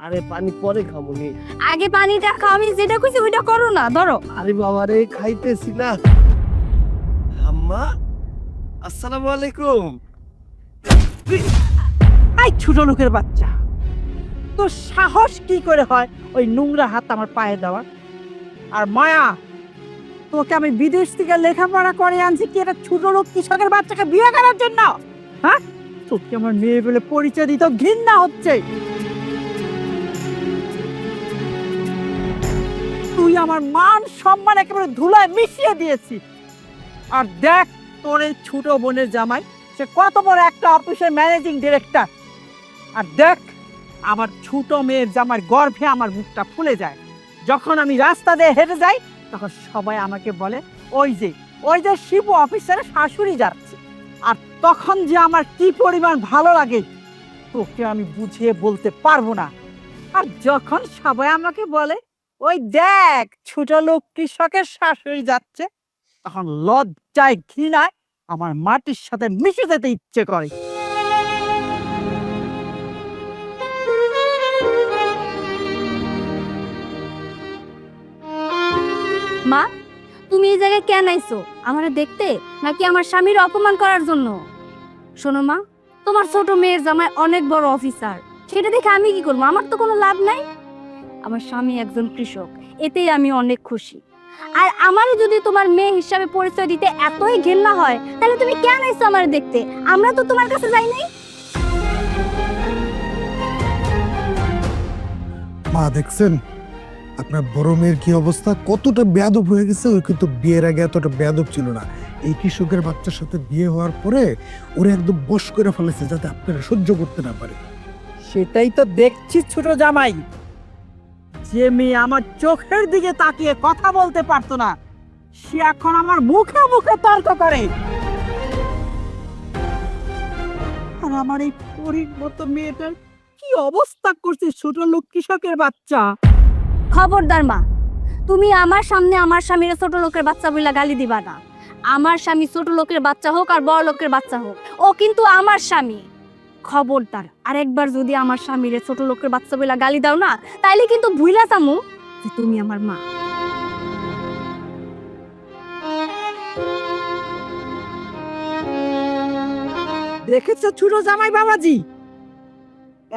আরে পানি পরে খামুনি। আগে পানিটা খাও, আমি যেটা কইছি ওইটা করো না, ধরো। আরে বাবা রে, খাইতেছি না। আম্মা, আসসালামু আলাইকুম। এই ছোট লোকের বাচ্চা, তোর সাহস কি করে হয় ওই নোংরা হাত আমার পায়ে দেওয়ার? আর মায়া, তোকে আমি বিদেশ থেকে লেখাপড়া করে আনছি কি একটা ছোট লোক কৃষকের বাচ্চাকে বিয়ে করার জন্য? হ্যাঁ, তোকে আমার মেয়ে বলে পরিচয় দিতে ঘৃণা হচ্ছে। তুই আমার মান সম্মান একেবারে ধুলায় মিশিয়ে দিয়েছিস। আর দেখ তোর এই ছোট বোনের জামাই, সে কত বড় একটা অফিসের ম্যানেজিং ডিরেক্টর। আর দেখ আমার ছোট মেয়ের জামার গর্ভে আমার মুখটা ফুলে যায়। যখন আমি রাস্তা দিয়ে হেঁটে যাই তখন সবাই আমাকে বলে ওই যে শিবু অফিসারের শাশুড়ি যাচ্ছে। আর তখন যে আমার কি পরিমাণ ভালো লাগে তোকে আমি বুঝিয়ে বলতে পারবো না। আর যখন সবাই আমাকে বলে ওই দেখ ছোট লোক কৃষকের শাশুড়ি যাচ্ছে, তখন লজ্জায় ঘৃণায় আমার মাটির সাথে মিশে যেতে ইচ্ছে করে। মা, তুমি এই জায়গায় কেন আইছো? আমারে দেখতে নাকি আমার স্বামীর অপমান করার জন্য? শোনো মা, তোমার ছোট মেয়ের জামাই অনেক বড় অফিসার, সেটা দেখে আমি কি করবো? আমার তো কোনো লাভ নাই। আমার স্বামী একজন কৃষক, এতেই আমি অনেক খুশি। আর আমারও যদি তোমার মেয়ে হিসাবে পরিচয় দিতে এতই ঘৃণা হয়, তাহলে তুমি কেন আইছো আমারে দেখতে? আমরা তো তোমার কাছে যাই নাই। মা দেখছেন আপনার বড় মেয়ের কি অবস্থা, কতটা বেয়াদব হয়ে গেছে। ওই কিন্তু বিয়ের আগে এতটা বেয়াদব ছিল না। এই কৃষকের বাচ্চার সাথে বিয়ে হওয়ার পরে ওরা একদম বশ করে ফেলেছে যাতে আপনারা সহ্য করতে না পারে। সেটাই তো দেখছি ছোট জামাই। যে মেয়ে আমার চোখের দিকে তাকিয়ে কথা বলতে পারতো না, সে এখন আমার মুখে মুখে তর্ক করে। আর আমার এই পরীর মতো মেয়েটার কি অবস্থা করছে ছোট লোক কৃষকের বাচ্চা। খবরদার মা, তুমি আমার সামনে আমার স্বামীর ছোট লোকের বাচ্চা বইলা গালি দিবা না। আমার স্বামী ছোট লোকের বাচ্চা হোক আর বড় লোকের বাচ্চা হোক, ও কিন্তু আমার স্বামী। খবরদার আরেকবার যদি আমার স্বামীর ছোট লোকের বাচ্চা বইলা গালি দাও না, তাইলে কিন্তু ভুইলা যামু যে তুমি আমার মা। দেখেছো ছোট জামাই বাবাজি,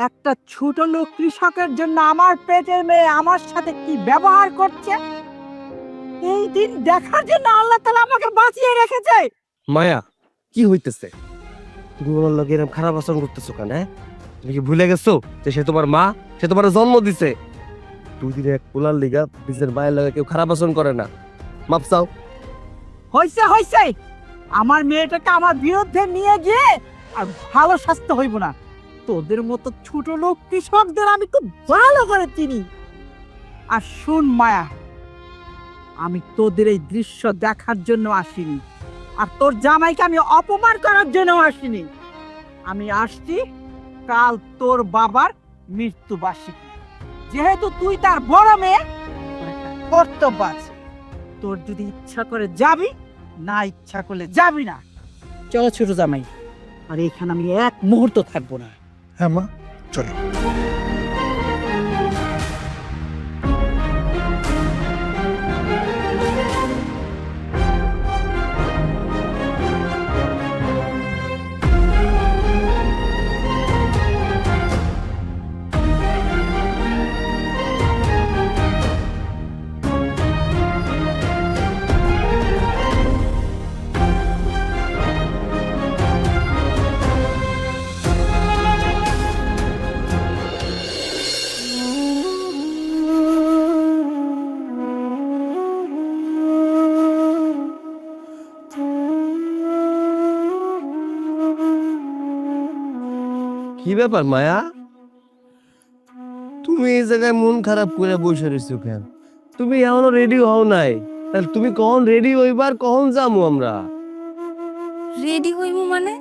একটা ছোট লোক কৃষকের জন্য আমার পেটের মেয়ে আমার সাথে কি ব্যবহার করছে। এই দিন দেখার জন্য আল্লাহ তাআলা আমাকে বাঁচিয়ে রেখেছে। মায়া, কি হইতেছে? তুমি ওনার লগে এরকম খারাপ আচরণ করতেছো কেন? হ্যাঁ, তুমি কি ভুলে গেছো যে সে তোমার মা, সে তোমার জন্ম দিছে? 2 দিনে এক পোলার লিগা নিজের মায়ের লগে কেউ খারাপ আচরণ করে না। মাপ চাও। হইছে আমার মেয়েটাকে আমার বিরুদ্ধে নিয়ে গিয়ে আর ভালো শাস্তি হইব না। তোদের মতো ছোট লোক কৃষকদের আমি খুব ভালো করে চিনি। আর শুন মায়া, আমি তোদের এই দৃশ্য দেখার জন্য আসিনি, আর তোর জামাইকে আমি অপমান করার জন্য আসিনি। আমি আসছি কাল তোর বাবার মৃত্যুবার্ষিকী। যেহেতু তুই তার বড় মেয়ে, তোর একটা কর্তব্য আছে। তোর যদি ইচ্ছা করে যাবি, না ইচ্ছা করলে যাবি না। চলো ছোট জামাই, আর এখানে আমি এক মুহূর্ত থাকবো না। হ্যাঁ মা, চলো। কি ব্যাপার মায়া, তুমি এই জায়গায় মন খারাপ করে বসে রয়েছো কেন? তুমি এখনো রেডি হও নাই? তাহলে তুমি কখন রেডি হইবার, কখন যাবো আমরা? রেডি হইমু মানে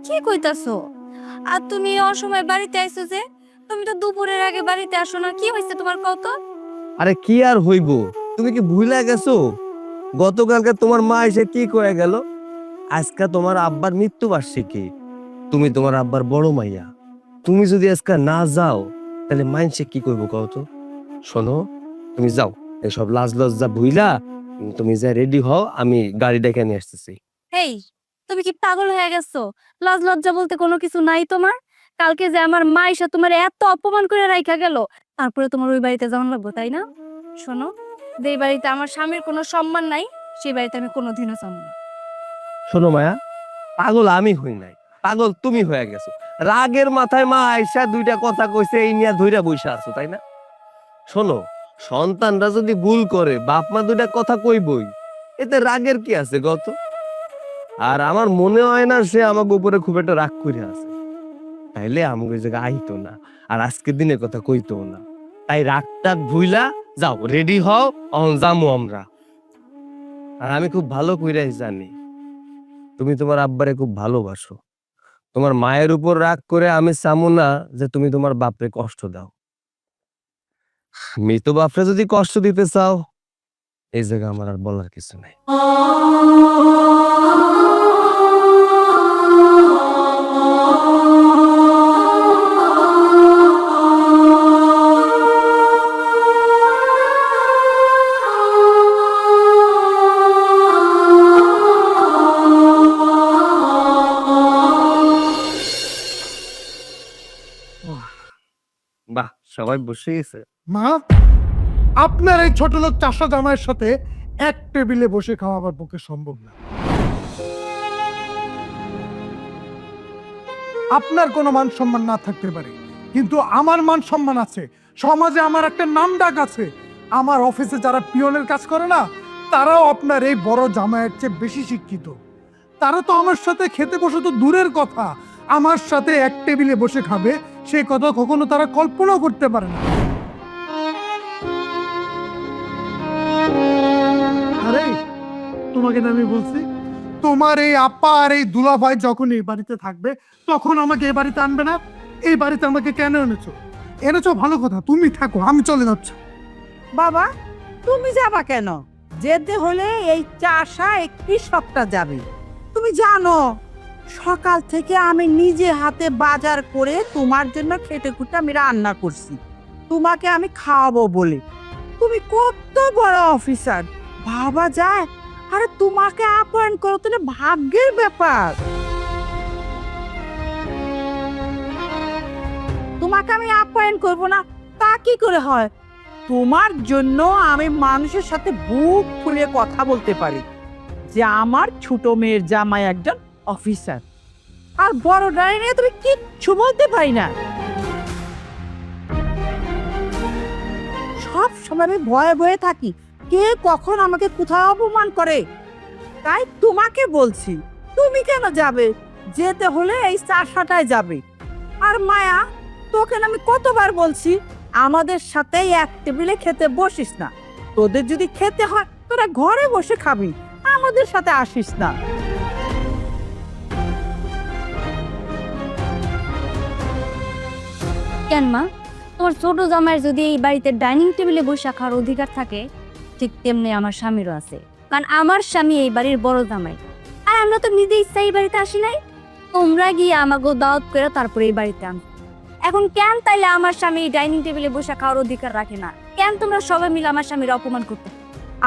কি কইতাছো? আর তুমি এই অসময় বাড়িতে আইছো যে? তুমি তো দুপুরের আগে বাড়িতে আসো না, কি হইছে তোমার কত? আরে কি আর হইব, তুমি কি ভুলে গেছো গতকালকে তোমার মা এসে কি কয়ে গেল? আজকে তোমার আব্বার মৃত্যুবার্ষিকী, তুমি তোমার আব্বার বড় মাইয়া। তুমি যদি আজকে না যাও তাহলে মাইনসে কি করবো কও তো? শোনো, তুমি যাও, এসব লাজ লজ্জা ভুইলা তুমি যা রেডি হও, আমি গাড়ি ডেকে নিয়ে আসতেছি। এই, তুমি কি পাগল হয়ে গেছো? লাজ লজ্জা বলতে কোনো কিছু নাই তোমার? কালকে যে আমার মা এসে তোমার এত অপমান করে রাইখা গেল, তারপরে তোমার ওই বাড়িতে যাওয়ান লাগবো, তাই না? শোনো, যে বাড়িতে আমার স্বামীর কোনো সম্মান নাই, সেই বাড়িতে আমি কোনোদিনও যাবো না। শোনো মায়া, পাগল আমি হই নাই, পাগল তুমি হয়ে গেছো। রাগের মাথায় মা আইসা দুইটা কথা কইছে, এই নিয়ে ধইরা বইসা আছো, তাই না? শোনো, সন্তানরা যদি ভুল করে বাপ মা দুইটা কথা কইবই, এতে রাগের কি আছে গত? আর আমার মনে হয় না সে আমাকে উপরে খুব একটা রাগ করে আছে, তাইলে আমাকে ওই জায়গায় আইতো না, আর আজকের দিনের কথা কইতো না। তাই রাগটা ভুইলা যাও, রেডি হও, অন যামু আমরা। আর আমি খুব ভালো কইরাই জানি তুমি তোমার আব্বারে খুব ভালোবাসো। তোমার মায়ের উপর রাগ করে আমি চামু না যে তুমি তোমার বাপরে কষ্ট দাও। মৃত বাপরে যদি কষ্ট দিতে চাও, এই জায়গা আমার আর বলার কিছু নাই। বাহ, সবাই বসে গেছে। মা, আপনার এই ছোট লোক চাষা জামাইয়ের সাথে এক টেবিলে বসে খাওয়া আমার পক্ষে সম্ভব না। আপনার কোনো মান সম্মান না থাকতে পারে, কিন্তু আমার মান সম্মান আছে। সমাজে আমার একটা নাম ডাক আছে। আমার অফিসে যারা পিয়নের কাজ করে না, তারাও আপনার এই বড় জামাইয়ের চেয়ে বেশি শিক্ষিত। তারা তো আমার সাথে খেতে বসে তো দূরের কথা, আমার সাথে এক টেবিলে বসে খাবে সেই কথা কখনো তারা কল্পনাও করতে পারে না। আরে তোমাকে না আমি বলছি, তোমার এই আপা আর এই দুলাভাই যখন এই বাড়িতে থাকবে তখন আমাকে এই বাড়িতে আনবে না? এই বাড়িতে আমাকে কেন এনেছো? এনেছো ভালো কথা, তুমি থাকো, আমি চলে যাচ্ছি। বাবা, তুমি যাবা কেন? যেতে হলে এই চাষা এই কৃষকটা যাবে। তুমি জানো সকাল থেকে আমি নিজে হাতে বাজার করে তোমার জন্য খেটে খুঁটে আমি রান্না করছি, তোমাকে আমি খাওয়াবো বলে। তুমি কত বড় অফিসার, ভাবা যায়? আরে তোমাকে আপ্যায়ন করো তো ভাগ্যের ব্যাপার। তোমাকে আমি আপ্যায়ন করব না তা কি করে হয়? তোমার জন্য আমি মানুষের সাথে বুক ফুলিয়ে কথা বলতে পারি যে আমার ছোট মেয়ের জামাই একজন অফিসার, আর বড় ডাইনি নিয়ে তুমি কিচ্ছু বলতে পারি না। সব সময় আমি ভয়ে ভয়ে থাকি কে কখন আমাকে কোথাও অপমান করে। তাই তোমাকে বলছি, তুমি কেন যাবে? যেতে হলে এই চাষাটায় যাবে। আর মায়া, তোকে আমি কতবার বলছি আমাদের সাথে এক টেবিলে খেতে বসিস না। তোদের যদি খেতে হয় তোরা ঘরে বসে খাবি, আমাদের সাথে আসিস না। কেন মা, তোমার ছোট জামাইয়ের যদি এই বাড়িতে ডাইনিং টেবিলে বসে খাওয়ার অধিকার থাকে, ঠিক তেমনি আমার স্বামীরও আছে। কারণ আমার স্বামী এই বাড়ির বড় জামাই, আর আমরা তো নিজে ইচ্ছা এই বাড়িতে আসি নাই। তোমরা গিয়ে আমাকে দাওয়াত করে তারপরে এই বাড়িতে আন। এখন কেন তাইলে আমার স্বামী ডাইনিং টেবিলে বসে খাওয়ার অধিকার রাখে না? কেন তোমরা সবাই মিলে আমার স্বামীর অপমান করতে?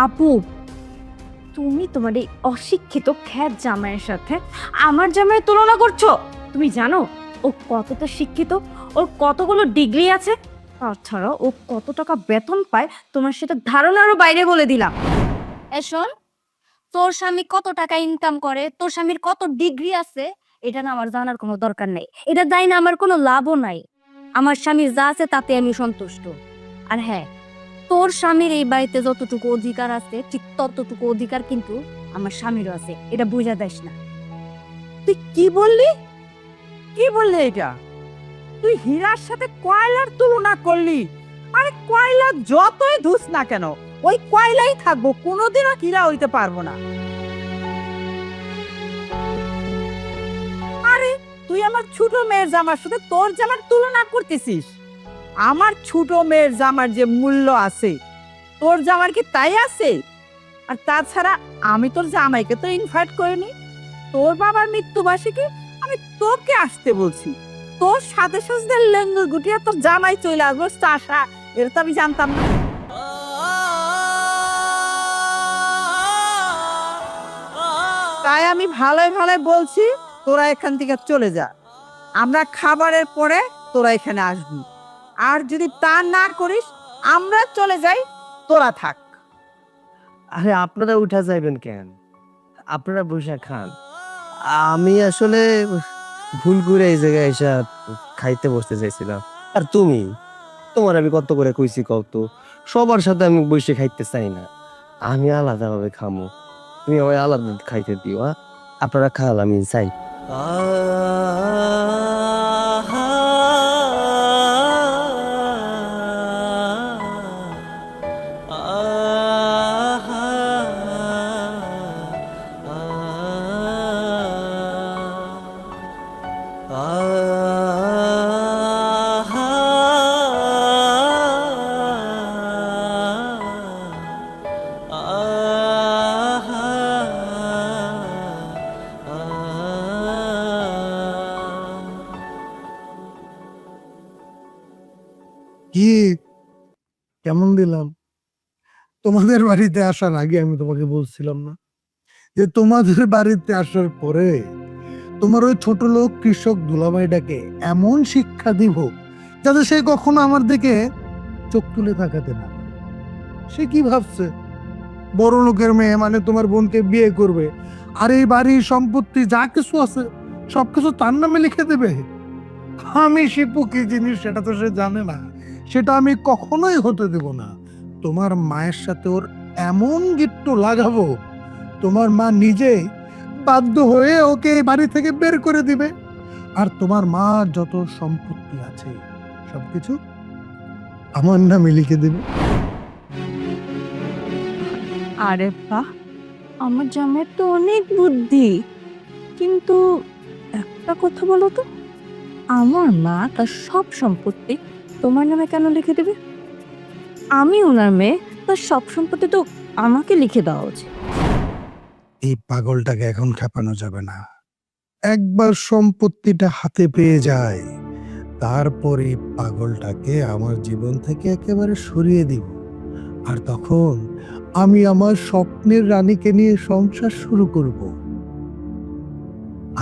আপু, তুমি তোমার এই অশিক্ষিত খ্যাত জামাইয়ের সাথে আমার জামাইয়ের তুলনা করছো? তুমি জানো ও কতটা শিক্ষিত, ওর কতগুলো ডিগ্রি আছে, তাছাড়া ও কত টাকা বেতন পায় তোমার সেটা ধারণারও বাইরে বলে দিলাম। শোন, তোর স্বামী কত টাকা ইনকাম করে, তোর স্বামীর কত ডিগ্রি আছে, এটা না আমার জানার কোনো দরকার নেই। এটা জানি না আমার কোনো লাভও নাই। আমার স্বামীর যা আছে তাতে আমি সন্তুষ্ট। আর হ্যাঁ, তোর স্বামীর এই বাড়িতে যতটুকু অধিকার আছে ঠিক ততটুকু অধিকার কিন্তু আমার স্বামীরও আছে, এটা বুঝা দেস না। তুই কি বললি? কি বললি এটা? তুই হীরার সাথে কয়লার তুলনা করলি? আরে কয়লা যতই ধুস না কেন ওই কয়লাই থাকবো, কোনোদিনও হীরা হইতে পারবো না। আরে তুই আমার ছোট মেয়ের জামার সাথে তোর জামার তুলনা করতেছিস? আমার ছোট মেয়ের জামার যে মূল্য আছে তোর জামার কি তাই আছে? আর তাছাড়া আমি তোর জামাইকে তো ইনভাইট করিনি। তোর বাবার মৃত্যুবার্ষিকী আমি তোকে আসতে বলছি, তোর সাথে সাথে লেঙ্গুর গুটিয়া তোর জামাই চলে আসবো চাষা, এটা তো আমি জানতাম না। তাই আমি ভালোই ভালোই বলছি তোরা এখান থেকে চলে যা, আমরা খাবারের পরে তোরা এখানে আসবি। আর যদি তা না করিস আমরা চলে যাই, তোরা থাক। আরে আপনারা উঠা যাইবেন কেন? আপনারা বসে খান। আমি আসলে ভুল করে এই জায়গায় এসে খাইতে বসতে চাইছিলাম। আর তোমার আমি কত করে কইছি কত, সবার সাথে আমি বসে খাইতে চাই না, আমি আলাদাভাবে খামো। তুমি আমায় আলাদা খাইতে দিও। আপনারা খাল, আমি চাই। কি কেমন দিলাম? তোমাদের বাড়িতে আসার আগে আমি তোমাকে বলছিলাম না যে তোমাদের বাড়িতে আসার পরে তোমার ওই ছোট লোক কৃষক দুলাভাইটাকে এমন শিক্ষা দিব যাতে সে কখনো আমার দিকে চোখ তুলে তাকাতে না পারে। সে কি ভাবছে বড় লোকের মেয়ে মানে তোমার বোনকে বিয়ে করবে আর এই বাড়ির সম্পত্তি যা কিছু আছে সবকিছু তার নামে লিখে দেবে? আমি শিপু কি জিনিস সেটা তো সে জানে না, সেটা আমি কখনোই হতে দেব না। তোমার মায়ের সাথে ওর এমন গিট্টু লাগাবো তোমার মা নিজে বাধ্য হয়ে ওকে এই বাড়ি থেকে বের করে দিবে। আর তোমার মা যত সম্পত্তি আছে সবকিছু আমার নামে লিখে দেবে। আরে বাহ, আমার জামাইয়ের তো অনেক বুদ্ধি। কিন্তু একটা কথা বলো তো, আমার মা তার সব সম্পত্তি তোমার নামে কেন লিখে দেবে? আমি ওনার মেয়ে, তার সব সম্পত্তি তো আমাকে লিখে দেওয়া উচিত। এই পাগলটাকে এখন খেপানো যাবে না। একবার সম্পত্তিটা হাতে পেয়ে যায় তারপরে পাগলটাকে আমার জীবন থেকে একেবারে সরিয়ে দিব। আর তখন আমি আমার স্বপ্নের রানীকে নিয়ে সংসার শুরু করব।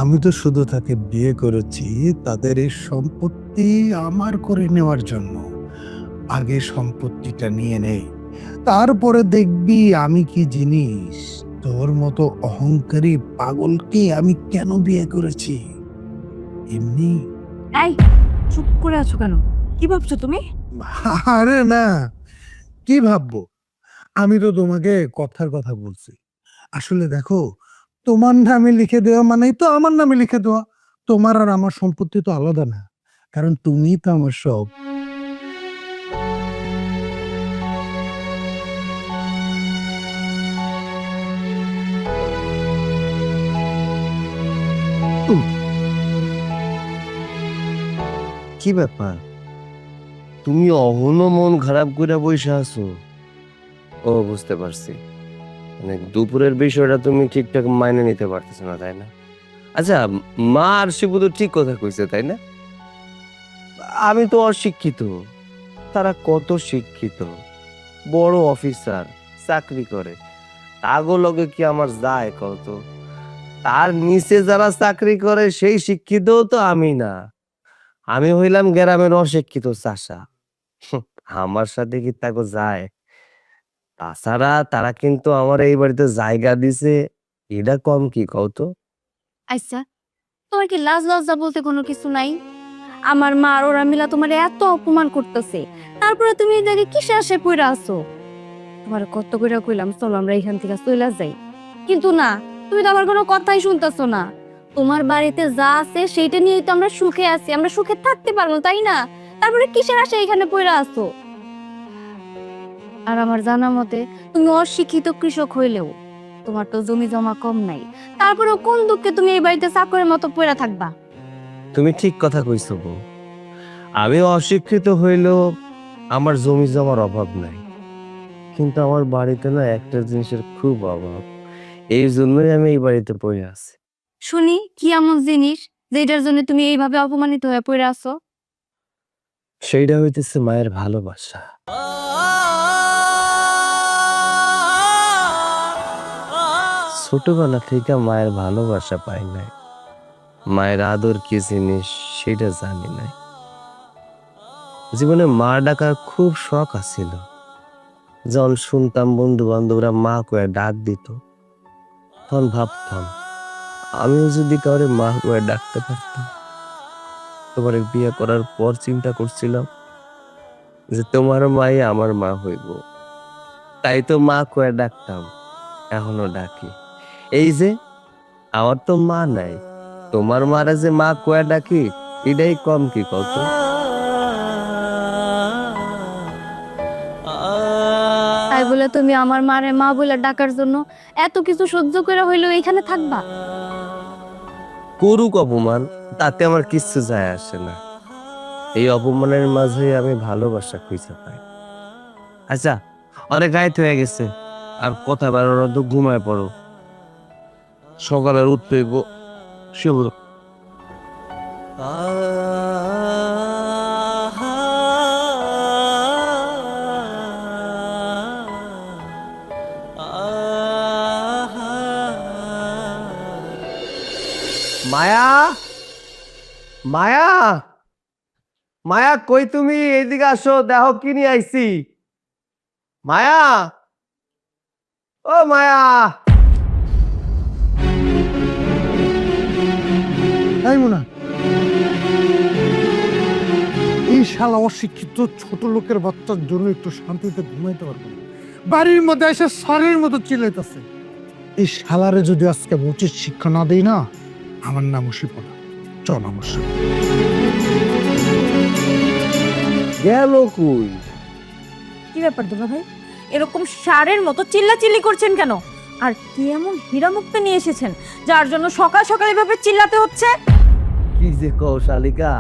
আমি তো শুধু তাকে বিয়ে করেছি তাদের এই সম্পত্তি আমার করে নেওয়ার জন্য। আগে সম্পত্তিটা নিয়ে নেই, তারপরে দেখবি আমি কি জিনিস। তোর মতো অহংকারী পাগলকে আমি কেন বিয়ে করেছি? এমনি। এই চুপ করে আছো কেন? কি ভাবছো তুমি? আরে না, কি ভাববো? আমি তো তোমাকে কথার কথা বলছি। আসলে দেখো, তোমার নামে লিখে দেওয়া মানেই তো আমার নামে লিখে দেওয়া। তোমার আর আমার সম্পত্তি তো আলাদা না, কারণ তুমি তো আমার সব। কি ব্যাপার, তুমি অহনো মন খারাপ করে বসে আছো? ও বুঝতে পারছি, মানে দুপুরের বিষয়টা তুমি ঠিকঠাক মাইনে নিতে পারতেছো না, তাই না? আচ্ছা, মা আর শিবু তো ঠিক কথা কইছে, তাই না? আমি তো অশিক্ষিত, তারা কত শিক্ষিত, বড় অফিসার, চাকরি করে। তাগো লগে কি আমার যায় কত? তার নিচে যারা চাকরি করে সেই শিক্ষিত তো আমি না, আমি হইলাম গ্রামের অশিক্ষিত চাষা। আমার সাথে কি তাগো যায়? তাছাড়া তারা কিন্তু আমার এই বাড়িতে জায়গা দিছে, এটা কম কি কও তো? আচ্ছা, তোমার কি লাজ লজ্জা বলতে কোনো কিছু নাই? আমার মা আর ওরা মিলা তোমার এত অপমান করতেছে, তারপরে তুমি এই জায়গায় কিসে আসে পড়ে আছো? তোমার কত করে কইলাম চলো আমরা এখান থেকে চলে যাই, কিন্তু না, তুমি তো আমার কোনো কথাই শুনতেছো না। তোমার বাড়িতে যা আছে সেইটা নিয়েই তো আমরা সুখে আছি, আমরা সুখে থাকতে পারবো, তাই না? তারপরে কিসের আশা এখানে পড়ে আছো? আর আমার জানা মতে তুমি অশিক্ষিত কৃষক হইলেও তোমার তো জমি জমা কম নাই, তারপরেও কোন দুঃখে তুমি এই বাড়িতে চাকরের মতো পড়ে থাকবা? তুমি ঠিক কথা কইছো বউ, আমি অশিক্ষিত হইলেও আমার জমি জমার অভাব নাই, কিন্তু আমার বাড়িতে না একটা জিনিসের খুব অভাব, এই জন্যই আমি এই বাড়িতে পড়ে আছি। শুনি কি এমন জিনিস যেটার জন্য তুমি এইভাবে অপমানিত হয়ে পড়ে আছো? সেইটা হইতেছে মায়ের ভালোবাসা। ছোটবেলা থেকে মায়ের ভালোবাসা পাই নাই, মায়ের আদর কি জিনিস সেটা জানি নাই। জীবনে মা ডাকার খুব শখ আছিল। যখন শুনতাম বন্ধু বান্ধবরা মা কয়ে ডাক দিত, তখন ভাবতাম আমিও যদি কাউরে মা কয়ে ডাকতে পারতাম। তোমার বিয়ে করার পর চিন্তা করছিলাম যে তোমার মাই আমার মা হইব, তাই তো মা কয়ে ডাকতাম, এখনো ডাকি। এই যে আমার তো মা নাই, তোমার মারা যে মা কয়ে ডাকি, এটাই কম কি কত? তাই বলে তুমি আমার মারে মা বলে ডাকার জন্য এত কিছু সহ্য করে হইলেও এখানে থাকবা? করুক অপমান, তাতে আমার কিচ্ছু যায় আসে না। এই অপমানের মাঝে আমি ভালোবাসা খুঁজে পাই। আচ্ছা, অনেক রাত হয়ে গেছে, আর কথা বাড়ানো তো ঘুমায় পড়ো, সকালে উঠতে হইব। শুভ মায়া, মায়া, মায়া কই তুমি? এইদিকে আসো, দেখো কি নিয়ে আইছি। মায়া, ও মায়া। তাই মনে হয়? এই শালা অশিক্ষিত ছোট লোকের বাচ্চার জন্য একটু শান্তিতে ঘুমাইতে পারবো না। বাড়ির মধ্যে এসে সারের মতো চিল্লাইতেছে। এই শালারে যদি আজকে উচিত শিক্ষা না দেই না, আমার নাম শিপনা। চল আমার সাথে। গেল কই? কি ব্যাপার দুলা ভাই, এরকম ষাঁড়ের মতো চিল্লাচিল্লি করছেন কেন? আর কি এমন হীরা মুক্তা নিয়ে এসেছেন যার জন্য সকাল সকাল এভাবে চিল্লাতে হচ্ছে? কি যে কও শালিকা,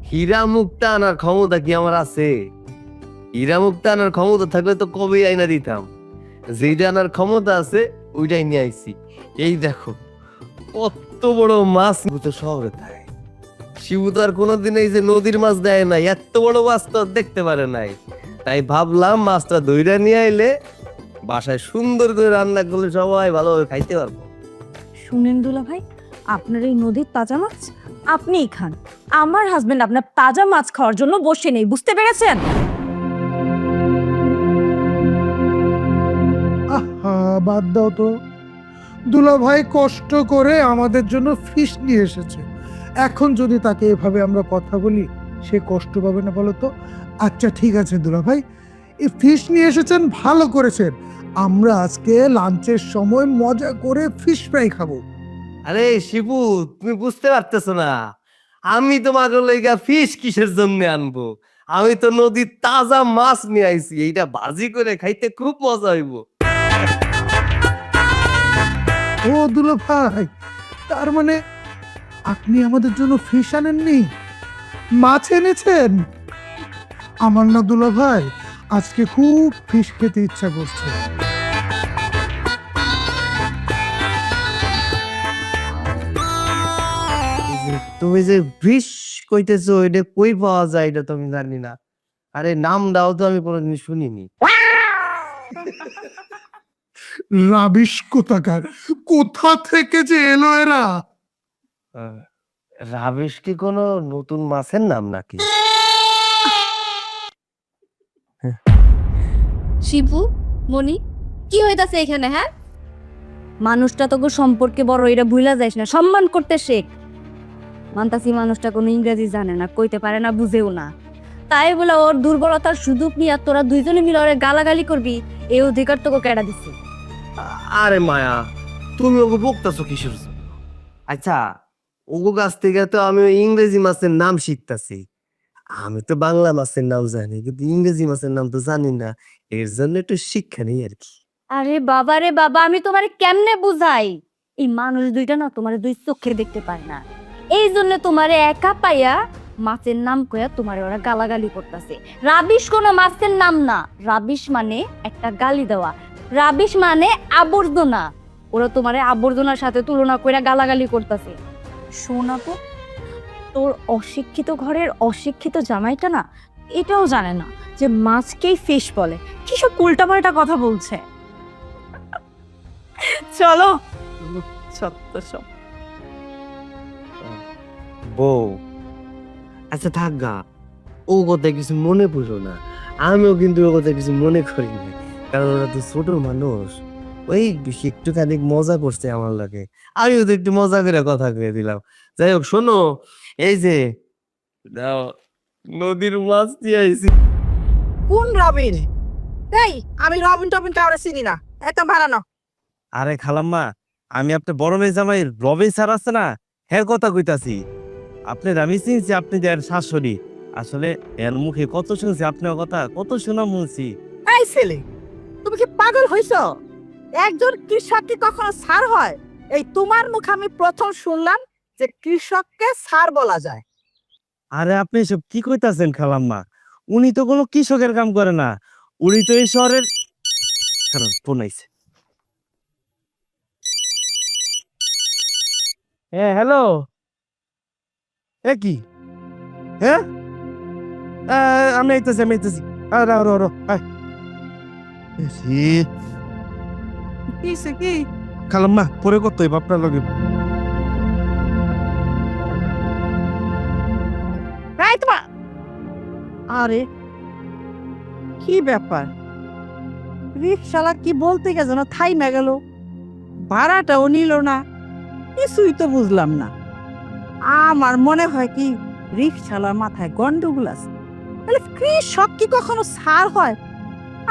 হীরা মুক্তা আনার ক্ষমতা কি আমার আছে? হীরা মুক্তা আনার ক্ষমতা থাকলে তো কবে আইনা দিতাম। যেটা আনার ক্ষমতা আছে ওইটাই নিয়ে আইছি। এই দেখো কত বড় মাছ তো শহরে থাকে। শিবু তো আর কোনোদিন এই যে নদীর মাছ দেয় নাই, এত বড় মাছ তো দেখতে পারে নাই। তাই ভাবলাম মাছটা ধইরা নিয়ে আইলে বাসায় সুন্দর করে রান্না করলে সবাই ভালোভাবে খাইতে পারবো। শুনেন দুলা ভাই, আপনার এই নদীর তাজা মাছ আপনিই খান। আমার হাজবেন্ড আপনার তাজা মাছ খাওয়ার জন্য বসে নেই, বুঝতে পেরেছেন? আহা, বাদ দাও তো। দুলা ভাই কষ্ট করে আমাদের জন্য ফিশ নিয়ে এসেছে। এখন যদি তাকে এভাবে আমরা কথা বলি, সে কষ্ট পাবে না বলো তো? আচ্ছা ঠিক আছে দুলা ভাই, এই ফিশ নিয়ে এসেছেন, ভালো করেছেন। আমরা আজকে লাঞ্চের সময় মজা করে ফিশ ফ্রাই খাবো। আরে শিবু, তুমি বুঝতে পারতেছো না, আমি তোমাকে লইগা ফিশ কিসের জন্য আনবো? আমি তো নদীর তাজা মাছ নিয়ে আইছি, এইটা ভাজি করে খাইতে খুব মজা হইব। ও দুলা ভাই, তার মানে আপনি আমাদের জন্য ফিশ আনেননি, মাছ এনেছেন? আমার না দুলা ভাই, আজকে খুব ফিশ খেতে ইচ্ছা করছে। তুমি যে ফিশ কইতেছো, এটা কই পাওয়া যায় এটা তো আমি জানি না। আরে নাম দাও তো, আমি কোনোদিন শুনিনি। রাবিশ কোথাকার, কোথা থেকে যে এলো এরা? রাবিশ কি কোনো নতুন মাছের নাম নাকি? শিবু, মনি, কি হইতাছে এখানে? হ্যাঁ, মানুষটা তোকে সম্পর্কে বড়, এটা ভুলা যাইস না, সম্মান করতে শেখ। মানতাসি মানুষটা কোনো ইংরেজি জানে না, কইতে পারে না, বুঝেও না, তাই বলে ওর দুর্বলতার সুযোগ নিয়ে তোরা দুইজনে মিলে ওরে গালাগালি করবি, এই অধিকার তোকে কেডা দিছে? আরে মায়া, তুমি ওকে বকতাছো কিসের জন্য? আচ্ছা, ওগো কাছ থেকে তো আমি ওই ইংরেজি মাছের নাম শিখতাছি। আমি তো বাংলা মাছের নাম জানি, কিন্তু ইংরেজি মাছের নাম তো জানি না। এর জন্য একটু শিক্ষা নেই আর কি। আরে বাবা রে বাবা, আমি তোমারে কেমনে বুঝাই? এই মানুষ দুইটা না তোমারে দুই চোখে দেখতে পায় না, এই জন্য তোমারে একা পাইয়া মাছের নাম কইয়া তোমারে ওরা গালাগালি করতেছে। রাবিশ কোনো মাছের নাম না, রাবিশ মানে একটা গালি দেওয়া, রাবিশ মানে আবর্জনা। ওরা তোমারে আবর্জনার সাথে তুলনা কইরা গালাগালি করতেছে। শোনা তো, তোর অশিক্ষিত ঘরের অশিক্ষিত জামাইটা না এটাও জানে না যে মাছকেই ফিশ বলে। কি সব উল্টাপাল্টা কথা বলছে। চলো সত্য সব। বউ, আচ্ছা থাক গা, ও কথা কিছু মনে পড়ো না। আমিও কিন্তু ও কথা কিছু মনে করি না, কারণ ওরা তো ছোট মানুষ। ওই একটুখানি মজা করছে আমার লাগে, আমিও তো একটু মজা করে কথা কয়ে দিলাম। যাই হোক শোনো, এই যে দাও, নদীর মাছ দিয়ে আইছি। কোন রবিন? এই আমি রবিন টবিন কাউরে চিনি না, একদম বাড়ানো। আরে খালাম্মা, আমি আপনার বড় মেয়ে জামাই রবি স্যার আছে না, হ্যাঁ কথা কইতাছি। আপনার আমি চিনছি, আপনি যে এর শাশুড়ি। আসলে এর মুখে কত শুনছি আপনার কথা, কত শোনা শুনছি। এই ছেলে, তুমি কি পাগল হইছো? একজন কৃষক কি কখনো স্যার হয়? এই তোমার মুখে আমি প্রথম শুনলাম যে কৃষককে স্যার বলা যায়। আরে আপনি এসব কি কইতাছেন খালাম্মা? উনি তো কোনো কৃষকের কাম করে না, উনি তো এই শহরের। খারাপ ফোন আইছে। হ্যাঁ হ্যালো, এ কি? হ্যাঁ আমি আইতেছি, আমি আইতেছি। আরে আরে আরে আয়। কিসে কি? খালাম্মা পরে কত হইব আপনার লগে। এই তোমার, আরে কি ব্যাপার? রিক্সালা কি বলতে গেছে না, থাইমা গেল, ভাড়াটাও নিল না, কিছুই তো বুঝলাম না। আমার মনে হয় কি রিক্সালার মাথায় গন্ডগোল আছে। তাহলে কৃষক কি কখনো স্যার হয়?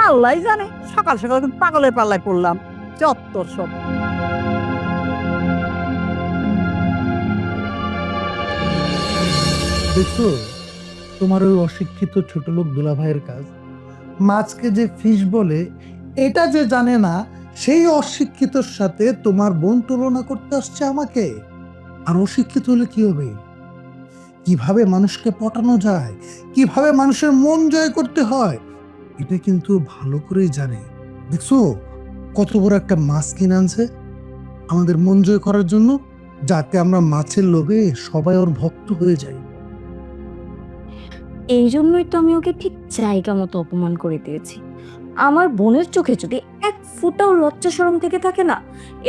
আল্লাহ জানে। সকাল সকাল কিন্তু পাগলের পাল্লায় পড়লাম, চত্বর সব। দেখছো তোমার ওই অশিক্ষিত ছোট লোক দুলাভাইয়ের কাজ। মাছকে যে ফিশ বলে এটা যে জানে না, সেই অশিক্ষিতর সাথে তোমার বোন তুলনা করতে আসছে আমাকে। আর অশিক্ষিত হলে কি হবে? কিভাবে মানুষকে পটানো যায়, কিভাবে মানুষের মন জয় করতে হয়, এটা কিন্তু ভালো করেই জানে। দেখছো কত বড় একটা মাছ কিনে আনছে আমাদের মন জয় করার জন্য, যাতে আমরা মাছের লোভে সবাই ওর ভক্ত হয়ে যাই। এই জন্যই তো আমি ওকে ঠিক জায়গা মতো অপমান করে দিয়েছি। আমার বোনের চোখে যদি এক ফুটাও লজ্জা শরম থেকে থাকে না,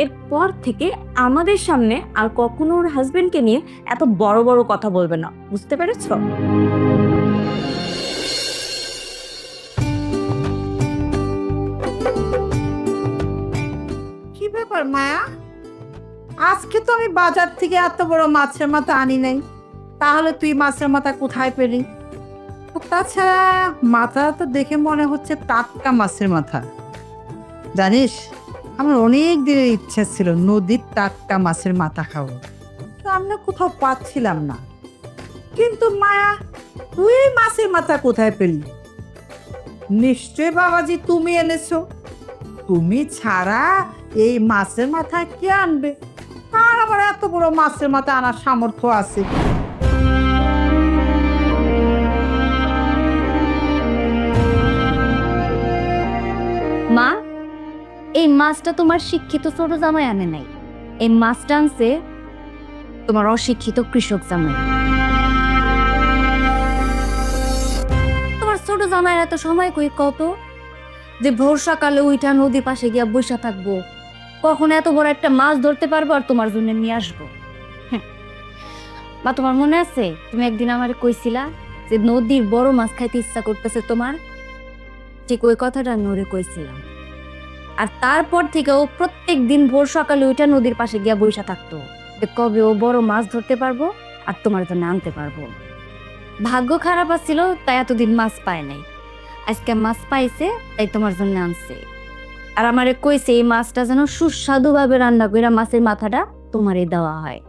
এরপর থেকে আমাদের সামনে আর কখনো ওর হাজবেন্ডকে নিয়ে এত বড় বড় কথা বলবে না, বুঝতে পেরেছ? কি ব্যাপার মায়া? আজকে তো আমি বাজার থেকে এত বড় মাছের মাথা আনি নাই, তাহলে তুই মাছের মাথা কোথায় পেলি? তাছাড়া মাথা তো দেখে মনে হচ্ছে টাটকা মাছের মাথা। জানিস, আমার অনেক দিনের ইচ্ছা ছিল নদীর টাটকা মাছের মাথা খাবো, তো আমরা কোথাও পাচ্ছিলাম না। কিন্তু মায়া, তুই এই মাছের মাথা কোথায় পেলি? নিশ্চয় বাবাজি তুমি এনেছো। তুমি ছাড়া এই মাছের মাথা কে আনবে? আর আবার এত বড় মাছের মাথা আনার সামর্থ্য আছে? মা, এই মাছটা তোমার শিক্ষিত ছোট জামাই আনে নাই, এই মাছটা আনছে তোমার অশিক্ষিত কৃষক জামাই। তোমার ছোট জামাই এত সময় কই কত যে ভোর সকালে উইঠা নদীর পাশে গিয়া বসে থাকবো, কখন এত বড় একটা মাছ ধরতে পারবো আর তোমার জন্য নিয়ে আসবো। বা তোমার মনে আছে তুমি একদিন আমারে কইছিলা যে নদীর বড় মাছ খাইতে ইচ্ছা করতেছে তোমার? ঠিক ওই কথাটা আমি ওরে কইছিলাম। আর তারপর থেকে ও প্রত্যেক দিন ভোর সকালে উঠে নদীর পাশে গিয়া বসে থাকতো যে কবে ও বড় মাছ ধরতে পারবো আর তোমার জন্য আনতে পারবো। ভাগ্য খারাপ আছিল তাই এতদিন মাছ পায় নাই, আজকে মাছ পাইছে তাই তোমার জন্য আনছে। আর আমারে কইছে এই মাছটা যেন সুস্বাদু ভাবে রান্না করে মাছের মাথাটা তোমারে দেওয়া হয়।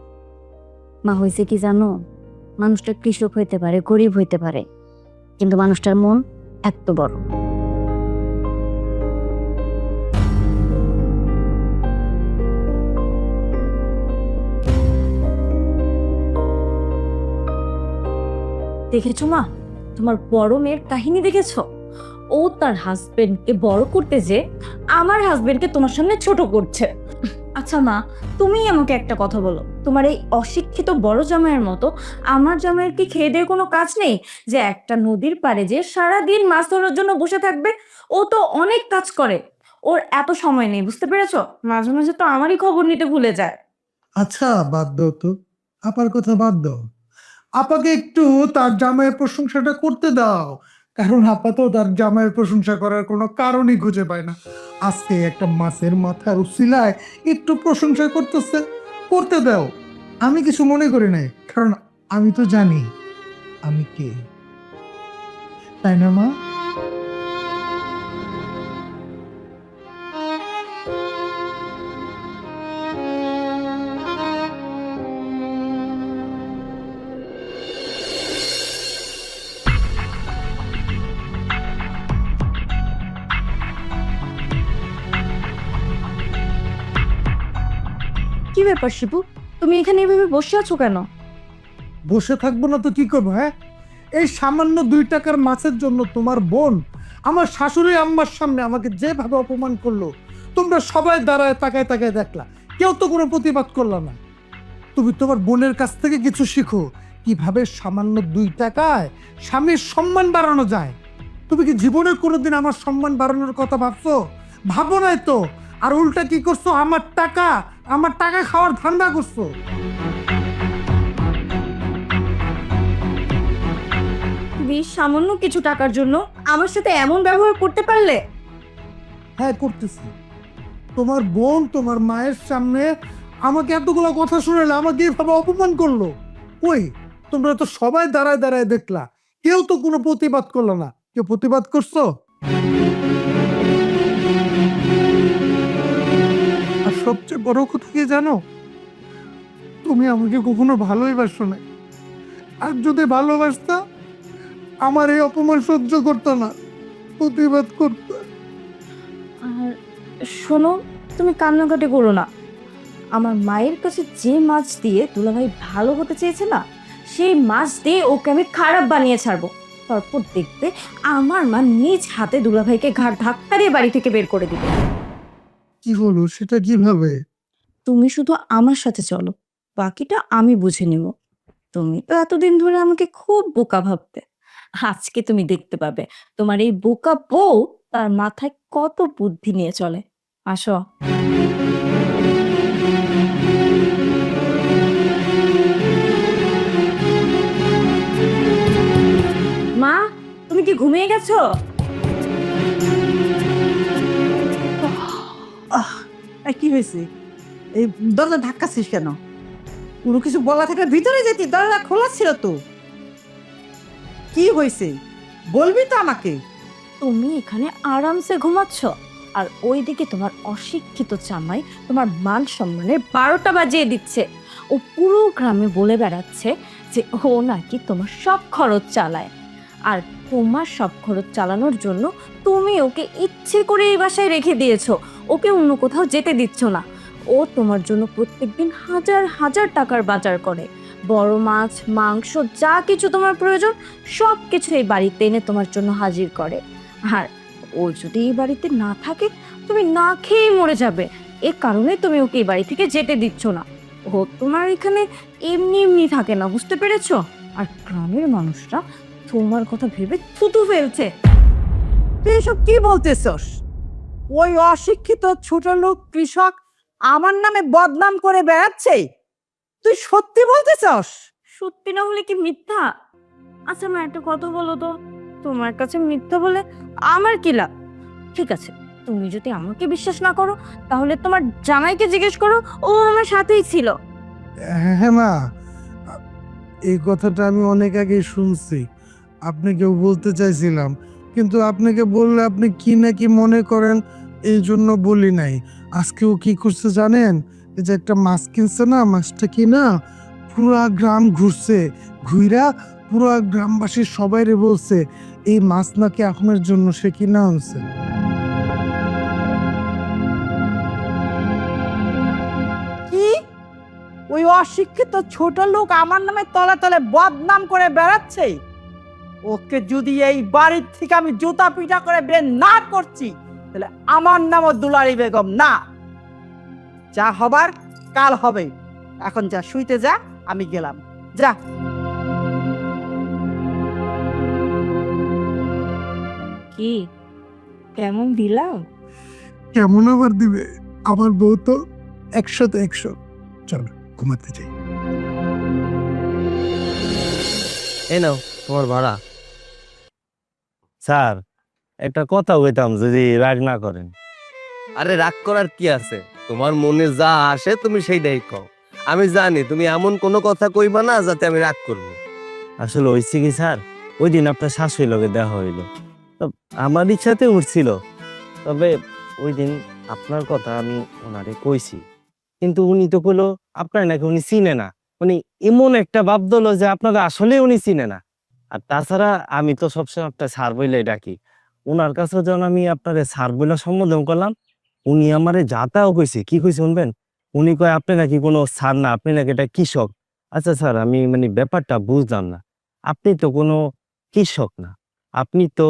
মা, হয়েছে কি জানো, মানুষটা কৃষক হইতে পারে, গরিব হইতে পারে, কিন্তু মানুষটার মন এত বড়। দেখেছো মা, তোমার বড় মেয়ের কাহিনী দেখেছো? ও তার হাজবেন্ডকে বড় করতে যে আমার হাজবেন্ডকে তোমার সামনে ছোট করছে। আচ্ছা মা, তুমি আমাকে একটা কথা বলো, তোমার এই অশিক্ষিত বড় জামাইয়ের মতো আমার জামাইয়ের কি খেয়ে দিয়ে কোনো কাজ নেই যে একটা নদীর পাড়ে যে সারাদিন মাছ ধরার জন্য বসে থাকবে? ও তো অনেক কাজ করে, ওর এত সময় নেই, বুঝতে পেরেছো? মাঝে মাঝে তো আমারই খবর নিতে ভুলে যায়। আচ্ছা বাদ দাও তো, আপার কথা বাদ দাও। আপাকে একটু তার জামাইয়ের প্রশংসাটা করতে দাও, কারণ আপা তো তার জামাইয়ের প্রশংসা করার কোনো কারণই খুঁজে পায় না। আজকে একটা মাছের মাথার উছিলায় একটু প্রশংসা করতেছে, করতে দাও। আমি কিছু মনে করি নাই, কারণ আমি তো জানি আমি কে, তাই না মা? কি ব্যাপার শিপু, তুমি এখানে এভাবে বসে আছো কেন? বসে থাকবো না তো কি করবো? হ্যাঁ, এই সামান্য 2 টাকার মাছের জন্য তোমার বোন আমার শাশুড়ি আম্মার সামনে আমাকে যেভাবে অপমান করলো, তোমরা সবাই দাঁড়ায় তাকায় তাকায় দেখলা, কেউ তো কোনো প্রতিবাদ করলো না। তুমি তোমার বোনের কাছ থেকে কিছু শিখো, কিভাবে সামান্য 2 টাকায় স্বামীর সম্মান বাড়ানো যায়। তুমি কি জীবনে কোনোদিন আমার সম্মান বাড়ানোর কথা ভাবছো? ভাবো নাই তো। আর উল্টা কি করছো? আমার টাকা খাওয়ার ধান্দা করছো। তুমি সামান্য কিছু টাকার জন্য আমার সাথে এমন ব্যবহার করতে পারলে? হ্যাঁ, করতেছি। তোমার বোন তোমার মায়ের সামনে আমাকে এতগুলো কথা শুনালে, আমাকে এভাবে অপমান করলো। ওই তোমরা তো সবাই দাঁড়ায় দাঁড়ায় দেখলা, কেউ তো কোনো প্রতিবাদ করলো না। কেউ প্রতিবাদ করছো? আর সবচেয়ে বড় কথা কি জানো? তুমি আমাকে কখনো ভালোই বাসো না। আর যদি ভালোবাসতা, আমার এই অপমান সহ্য করতো না, প্রতিবাদ করতো। আর শোনো, তুমি কান্নাকাটি করো না। আমার মায়ের কাছে যে মাছ দিয়ে দুলাভাই ভালো হতে চেয়েছে না, সেই মাছ দিয়ে ওকে আমি খারাপ বানিয়ে ছাড়বো। তারপর দেখবে আমার মা নিজ হাতে দুলাভাইকে ঘাড় ধাক্কা দিয়ে বাড়ি থেকে বের করে দিবে। কি বলো? সেটা কিভাবে? তুমি শুধু আমার সাথে চলো, বাকিটা আমি বুঝে নিব। তুমি তো এতদিন ধরে আমাকে খুব বোকা ভাবতে, আজকে তুমি দেখতে পাবে তোমার এই বোকা বউ তার মাথায় কত বুদ্ধি নিয়ে চলে। আসো। মা, তুমি কি ঘুমিয়ে গেছো? কি হয়েছে? এই দরজা ধাক্কাছিস কেন? কোনো কিছু বলা থেকে ভিতরে যেতি, দরজা খোলা ছিল তো। কি হয়েছে বলবি তো আমাকে। তুমি এখানে আরামসে ঘুমাচ্ছ, আর ওইদিকে তোমার অশিক্ষিত জামাই তোমার মান সম্মানের 12টা বাজিয়ে দিচ্ছে। ও পুরো গ্রামে বলে বেড়াচ্ছে যে ও নাকি তোমার সব খরচ চালায়, আর তোমার সব খরচ চালানোর জন্য তুমি ওকে ইচ্ছে করে এই বাসায় রেখে দিয়েছো, ওকে অন্য কোথাও যেতে দিচ্ছ না। ও তোমার জন্য প্রত্যেকদিন হাজার হাজার টাকার বাজার করে, বড় মাছ মাংস যা কিছু তোমার প্রয়োজন সব কিছু এই বাড়িতে এনে তোমার জন্য হাজির করে। আর ও যদি এই বাড়িতে না থাকে, তুমি না খেয়ে মরে যাবে। এ কারণে তুমি ওকে এই বাড়ি থেকে যেতে দিচ্ছ না। ও তোমার এখানে এমনি এমনি থাকে না, বুঝতে পেরেছো? আর গ্রামের মানুষরা তোমার কথা ভেবে থুতু ফেলছে। তুই এসব কি বলতেছস? ওই অশিক্ষিত ছোট লোক কৃষক আমার নামে বদনাম করে বেড়াচ্ছে, তুই সত্যি বলতেছস? সত্যি না হলে কি মিথ্যা? আচ্ছা মা, একটা কথা বলো তো, তোমার কাছে মিথ্যা বলে আমার কি লাভ? ঠিক আছে, তুমি যদি আমাকে বিশ্বাস না করো, তাহলে তোমার জামাইকে জিজ্ঞেস করো, ও আমার সাথেই ছিল। হ্যাঁ মা, এই কথাটা আমি অনেক আগে শুনছি, আপনাকেও বলতে চাইছিলাম, কিন্তু আপনাকে বললে আপনি কি না কি মনে করেন, এই জন্য বলি নাই। আজকেও কি করছে জানেন? এই যে একটা মাছ কিনছে না, মাছটা কিনা পুরা গ্রাম ঘুরছে, ঘুইরা পুরা গ্রামবাসীর সবাইরে বলছে এই মাছ নাকি আপনার জন্য সে কিনা আনছে। কি? ওই অশিক্ষিত ছোট লোক আমার নামে তলে তলে বদনাম করে বেড়াচ্ছে? ওকে যদি এই বাড়ির থেকে আমি জুতা পিটা করে বের না করছি, তাহলে আমার নামও দুলারি বেগম না। যা হবার কাল হবে, এখন যা শুইতে যা, আমি গেলাম, যা। কি কেমন দিলাম? কেমন আবার দিবে, আমার বউ তো 100-তে 100। চলো ঘুমাতে যাই। এই নাও তোমার ভাড়া। স্যার একটা কথা কইতাম যদি রাগ না করেন। আরে রাগ করার কি আছে, তোমার মনে যা আসে তুমি সেইটাই কও। আমি জানি তুমি এমন কোনো কথা কইবা না যাতে আমি রাগ করবো। আসলে হয়েছে কি স্যার, ওই দিন আপনার শাশুড়ির লগে দেখা হইলো, তো আমার ইচ্ছাতে উঠছিল। তবে ওই দিন আপনার কথা আমি ওনারে কইছি, কিন্তু উনি তো কইলো আপনার নাকি উনি চিনে না। উনি এমন একটা ভাব দিল যে আপনারা আসলে উনি চিনে না। আর তাছাড়া আমি তো সবসময় আপনার স্যার বইলেই ডাকি। ওনার কাছে যখন আমি আপনার স্যার বইলা সম্বোধন করলাম, উনি আমারে যাতাও কইছে। কি কইছে শুনবেন? উনি কয় আপনি নাকি কোনো স্যার না, আপনি নাকি একটা কৃষক। আচ্ছা স্যার, আমি মানে ব্যাপারটা বুঝলাম না। আপনি তো কোনো কৃষক না, আপনি তো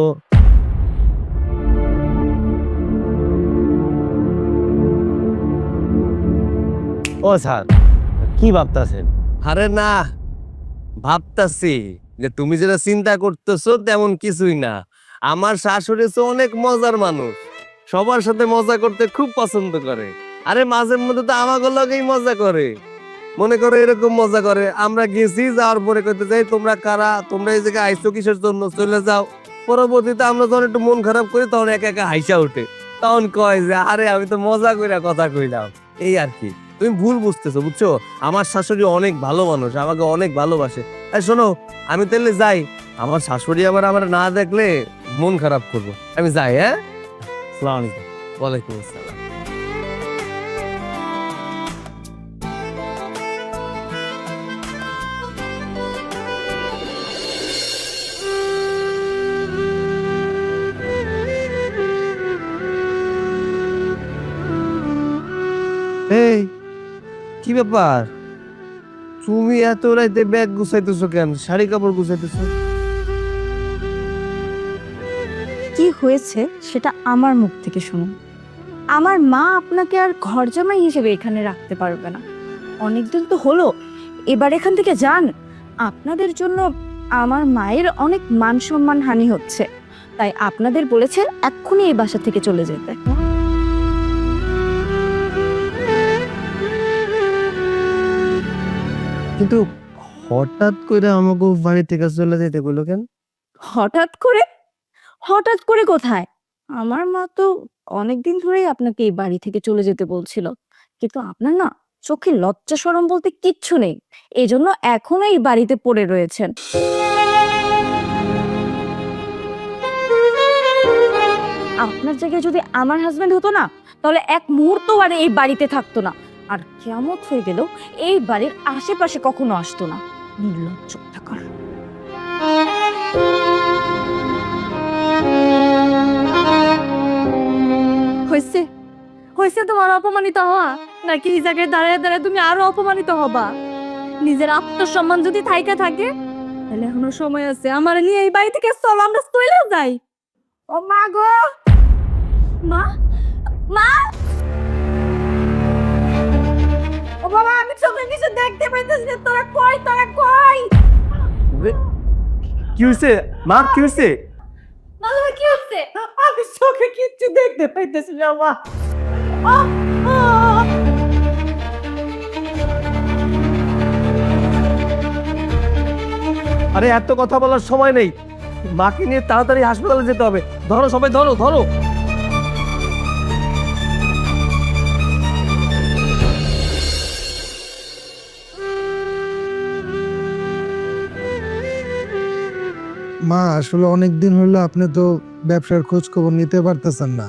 ও স্যার কি ভাবতাছেন? আরে না, ভাবতাছি যে তুমি যেটা চিন্তা করতেছো তেমন কিছুই না। আমার শাশুড়ি তো অনেক মজার মানুষ, সবার সাথে মজা করতে খুব পছন্দ করে। আরে মাঝে মধ্যে তো আমাকে লগেই মজা করে। মনে করো এরকম মজা করে, আমরা গেছি, যাওয়ার পরে কইতে যাই তোমরা কারা, তোমরা এই জায়গায় আইছো কিসের জন্য, চলে যাও। পরবর্তীতে আমরা যখন একটু মন খারাপ করি তখন একা একা হাইসা উঠে, তখন কয় যে আরে আমি তো মজা কইরা কথা কইলাম। এই আর কি, তুমি ভুল বুঝতেছো, বুঝছো? আমার শাশুড়ি অনেক ভালো মানুষ, আমাকে অনেক ভালোবাসে। এই শোনো, আমি তাহলে যাই, আমার শাশুড়ি আবার আমার না দেখলে মন খারাপ করবো। আমি যাই, হ্যাঁ? আসসালামু আলাইকুম। ওয়ালাইকুম আসসালাম। এই কি ব্যাপার, তুমি এত রাইতে ব্যাগ গুছাইতেছো কেন, শাড়ি কাপড় গুছাইতেছো? কি হয়েছে সেটা আমার মুখ থেকে শুনুন। আমার মা আপনাকে আর ঘর জামাই হিসেবে এখানে রাখতে পারবে না। অনেকদিন তো হলো, এবার এখান থেকে যান। আপনাদের জন্য আমার মায়ের অনেক মান সম্মান হানি হচ্ছে, তাই আপনাদের বলেছেন এক্ষুনি এই বাসা থেকে চলে যেতে। কিন্তু হঠাৎ করে আমাকে বাড়ি থেকে চলে যেতে বললো কেন? হঠাৎ করে? হঠাৎ করে কোথায়? আমার মা তো অনেকদিন ধরেই আপনাকে এই বাড়ি থেকে চলে যেতে বলছিল, কিন্তু আপনার না চোখে লজ্জা শরম বলতে কিচ্ছু নেই, এই জন্য এখনো এই বাড়িতে পড়ে রয়েছেন। আপনার জায়গায় যদি আমার হাজবেন্ড হতো না, তাহলে এক মুহূর্ত আর এই বাড়িতে থাকতো না, আর কিয়ামত হয়ে গেলেও এই বাড়ির আশেপাশে কখনো আসতো না। নির্লজ্জ থাকার। হয়েছে, হয়েছে তোমার অপমানিত হওয়া, নাকি এই জায়গায় দাঁড়ায় দাঁড়ায় তুমি আরো অপমানিত হবা? নিজের আত্মসম্মান যদি থাইকা থাকে তাহলে এখনো সময় আছে, আমার নিয়ে এই বাড়ি থেকে চলো, আমরা চলে যাই। ও মা গো, মা, মা, ও বাবা, আমি চোখে কিছু দেখতে পাইতেছি না, তোরা কই, তোরা কই? কি হয়েছে মা, কি হয়েছে? বাবা কি হচ্ছে? আমি চোখে কিচ্ছু দেখতে পাইতেছি না মা। আরে এত কথা বলার সময় নেই, মাকে নিয়ে তাড়াতাড়ি হাসপাতালে যেতে হবে। ধরো সবাই, ধরো ধরো। মা আসলে অনেক দিন হলো আপনি তো ব্যবসার খোঁজ খবর নিতে পারতেছেন না।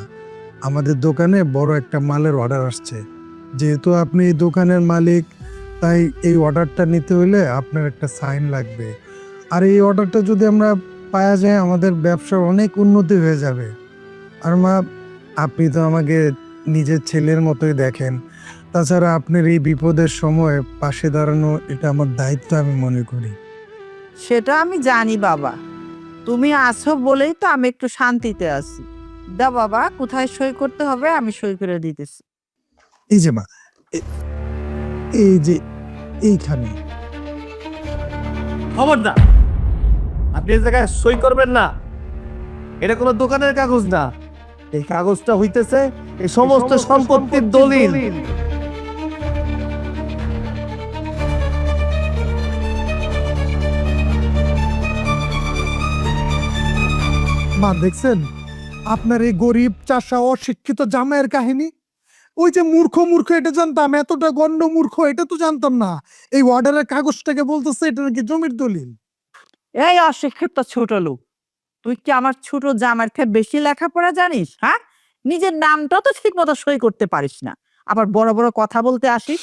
আমাদের দোকানে বড় একটা মালের অর্ডার আসছে, যেহেতু আপনি এই দোকানের মালিক, তাই এই অর্ডারটা নিতে হলে আপনার একটা সাইন লাগবে। আর এই অর্ডারটা যদি আমরা পাওয়া যায়, আমাদের ব্যবসার অনেক উন্নতি হয়ে যাবে। আর মা, আপনি তো আমাকে নিজের ছেলের মতোই দেখেন, তাছাড়া আপনার এই বিপদের সময় পাশে দাঁড়ানো এটা আমার দায়িত্ব আমি মনে করি। সেটা আমি জানি বাবা, তুমি আছো বলেই তো আমি একটু শান্তিতে আছি। দা বাবা, কোথায় সই করতে হবে আমি সই করে দিতেছি। এই যে মা, এই যে এইখানে। খবরদার, আপনি এই জায়গায় সই করবেন না। এটা কোনো দোকানের কাগজ না, এই কাগজটা হইতেছে এই সমস্ত সম্পত্তির দলিল। মা দেখছেন আপনার এই গরিব চাষা অশিক্ষিত জামাইয়ের কাহিনী? ওই যে মূর্খ মূর্খ এটা জানতাম, এতটা গণ্ড মূর্খ এটা তো জানতাম না। এই অর্ডারের কাগজটাকে বলতেছে এটা নাকি জমির দলিল। এই অশিক্ষিত ছোট লোক, তুই কি আমার ছোট জামার থেকে বেশি লেখাপড়া জানিস? হ্যাঁ, নিজের নামটা তো ঠিক মতো সই করতে পারিস না, আবার বড় বড় কথা বলতে আসিস।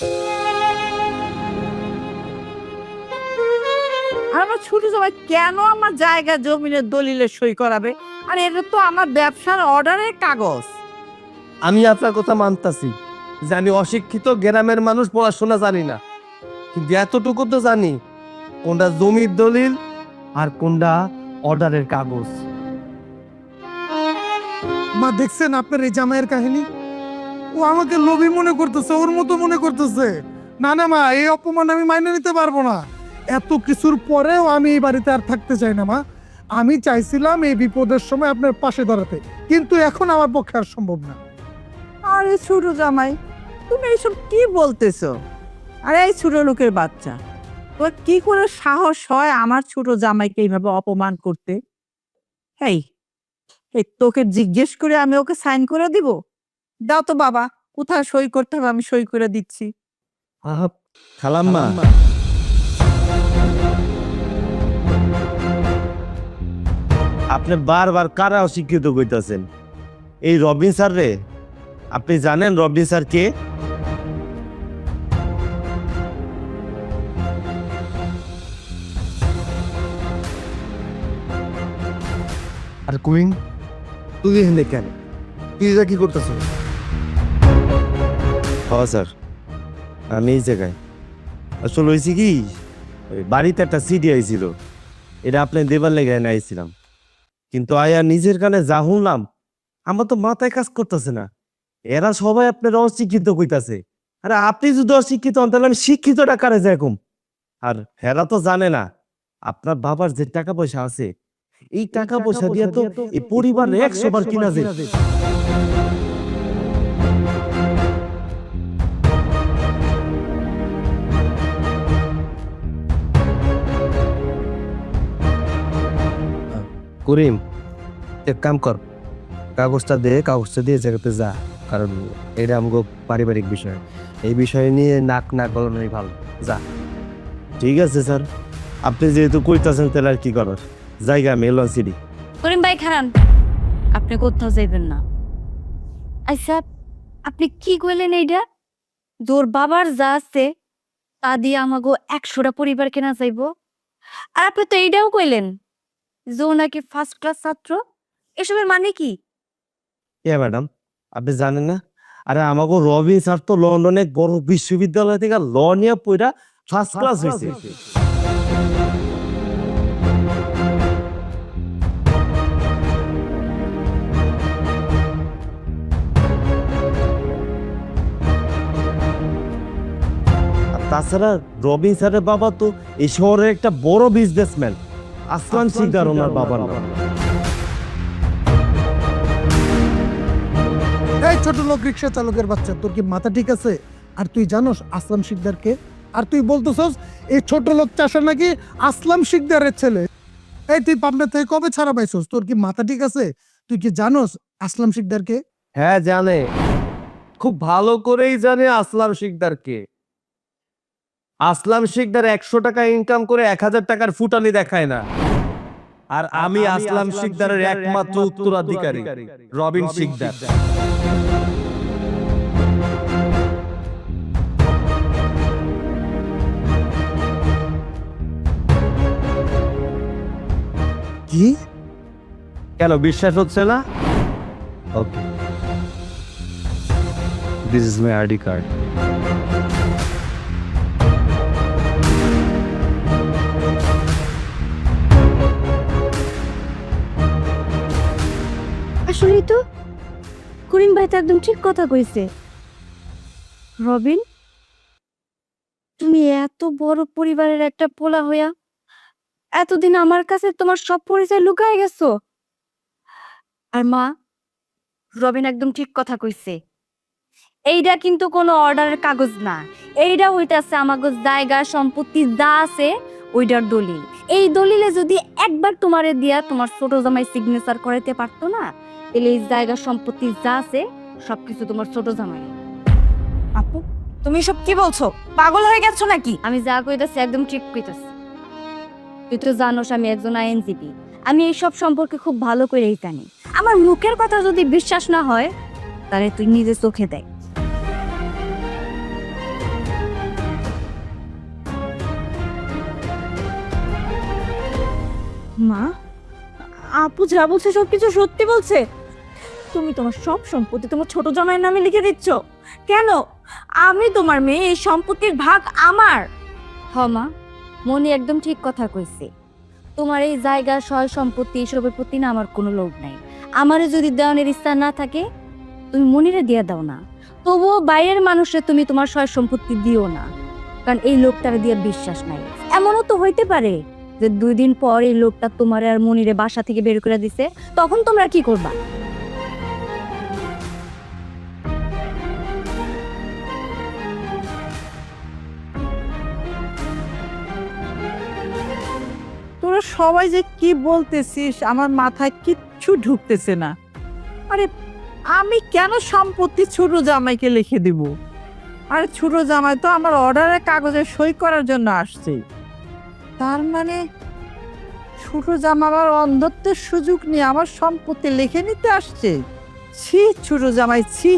আর আমার ছোট জামাই কেন আমার জায়গা জমিনের দলিলে সই করাবে? আর এটা তো আমার ব্যবসার অর্ডারের কাগজ। আমি আপনার কথা মানতাছি যে আমি অশিক্ষিত গ্রামের মানুষ, পড়াশোনা জানি না, কিন্তু এতটুকু তো জানি কোনটা জমির দলিল আর কোনটা অর্ডারের কাগজ। মা দেখছেন আপনার এই জামাইয়ের কাহিনী? ও আমাকে লোভী মনে করতেছে, ওর মতো মনে করতেছে। না না মা, এই অপমান আমি মাইনে নিতে পারবো না। এত কিছুর পরেও আমি এই বাড়িতে আর থাকতে চাই না মা। আমি চাইছিলাম এই বিপদের সময় আপনার পাশে দাঁড়াতে, কিন্তু এখন আমার পক্ষে আর সম্ভব না। আরে ছোট জামাই, তুমি এইসব কি বলতেছো? আরে এই ছোট লোকের বাচ্চা, তোর কি করে সাহস হয় আমার ছোট জামাইকে এইভাবে অপমান করতে? এই এই তোকে জিজ্ঞেস করে আমি ওকে সাইন করে দিব? দাও তো বাবা, কোথায় সই করতে হবে আমি সই করে দিচ্ছি। খালাম্মা, আপনি বারবার কারা অশিক্ষিত কইতাছেন? এই রবিন স্যার রে, আপনি জানেন রবিন স্যার কে? আর কুইন, তুই এখানে কেন? তুই এটা কি করতেছ? হ্যাঁ স্যার, আমি এই জায়গায় আসলে হয়েছি কি, ওই বাড়িতে একটা সিডি আইছিল, এটা আপনি দেবার লেগে এনে আইছিলাম, কিন্তু আয়া নিজের কানে যা শুনলাম আমার তো মাথায় কাজ করতেছে না। এরা সবাই আপনার অশিক্ষিত কইতাছে। আরে আপনি যদি অশিক্ষিত হন তাহলে আমি শিক্ষিতটা কারে যাই কম? আর হেরা তো জানে না আপনার বাবার যে টাকা পয়সা আছে, এই টাকা পয়সা দিয়ে তো এই পরিবার 100 বার কিনা যায়। করিম, এক কাম কর, কাগজটা দিয়ে জায়গাতে যা, কারণ এটা আমগো পারিবারিক বিষয়। এই বিষয় নিয়ে নাক গলানোই ভালো। যা। ঠিক আছে স্যার, আপনি যেহেতু কইতাছেন তাহলে আর কি করার, জায়গা আমি এলন সিডি। করিম ভাই খারান, আপনি কোথাও যাইবেন না। আচ্ছা, আপনি কি কইলেন এইটা? তোর বাবার যা আছে তা দিয়ে আমাগো 100টা পরিবার কেনা যাইবো? আর আপনি তো এইটাও কইলেন যে ও নাকি ফার্স্ট ক্লাস ছাত্র। এসবের মানে কি? ম্যাডাম, আপনি জানেন না? আরে আমাকে রবিন স্যার তো লন্ডনে বড় বিশ্ববিদ্যালয় থেকে ল নিয়ে পড়া ফার্স্ট ক্লাস হয়েছে। তাছাড়া রবিন স্যারের বাবা তো এই শহরের একটা বড় বিজনেসম্যান, আসলাম শিকদার ওনার বাবার নাম। এই ছোট লোক রিক্সা চালকের বাচ্চা, তোর কি মাথা ঠিক আছে? আর তুই জানোস আসলাম শিকদারকে? আর তুই বলতেছস এই ছোট লোক চাষা নাকি আসলাম শিকদারের ছেলে? এই তুই পাবনা থেকে কবে ছাড়া পাইছস? তোর কি মাথা ঠিক আছে? তুই কি জানোস আসলাম শিকদারকে? হ্যাঁ জানে, খুব ভালো করেই জানে আসলাম শিকদারকে। আসলাম শিকদার 100 টাকা ইনকাম করে 1000 টাকার ফুটানি দেখায় না। আর আমি আসলাম শিকদারের একমাত্র উত্তরাধিকারী, রবিন শিকদার। কি? কেন বিশ্বাস হচ্ছে না? Okay, this is my ID card. আসলেই তো করিম ভাই তো একদম ঠিক কথা কইছে। রবিন, তুমি এত বড় পরিবারের একটা পোলা হইয়া এতদিন আমার কাছে তোমার সব পরিচয় লুকায় গেছো। আর মা, রবিন একদম ঠিক কথা কইছে। এইটা কিন্তু কোনো অর্ডারের কাগজ না, এইটা হইতাছে আমাগো জায়গা সম্পত্তি যা আছে ওইটার দলিল। এই দলিলে যদি একবার তোমারে দিয়া তোমার ছোট জামাই সিগনেচার করাইতে পারতো না, তাহলে এই জায়গা সম্পত্তি যা আছে সবকিছু তোমার ছোট জামাই। আপু, তুমি সব কি বলছো? পাগল হয়ে গেছো নাকি? আমি যা কইতাছি একদম ঠিক কইতাছি। তুই তো জানোস আমি একজন আইনজীবী, আমি এই সব সম্পর্কে খুব ভালো করেই জানি। আমার মুখের কথা যদি বিশ্বাস না হয় তাহলে তুই নিজে চোখে দেখ। মা, আপু যা বলছে সবকিছু সত্যি বলছে? তুমি তোমার সব সম্পত্তি তোমার ছোট জামাইয়ের নামে লিখে দিচ্ছ কেন? আমি তোমার মেয়ে, এই সম্পত্তির ভাগ আমার। হ মা, মনি একদম ঠিক কথা কইছে। তোমার এই জায়গা সয় সম্পত্তি এসবের প্রতি না আমার কোনো লোভ নাই। আমারে যদি দেওয়ানের ইচ্ছা না থাকে তুমি মনিরে দিয়ে দাও না, তবুও বাইরের মানুষে তুমি তোমার সয় সম্পত্তি দিও না, কারণ এই লোকটারে দিয়ে বিশ্বাস নাই। এমনও তো হইতে পারে যে 2 দিন পর এই লোকটা তোমারে আর মনিরে বাসা থেকে বের করে দিছে, তখন তোমরা কি করবা? তোরা সবাই যে কি বলতেছিস আমার মাথায় কিচ্ছু ঢুকতেছে না। আরে আমি কেন সম্পত্তি ছোট জামাইকে লিখে দিব? আরে ছোট জামাই তো আমার অর্ডারের কাগজে সই করার জন্য আসছে। তার মানে ছোট জামা আমার অন্ধত্বের সুযোগ নিয়ে আমার সম্পত্তি লিখে নিতে আসছে। ছি ছোট জামাই, ছি।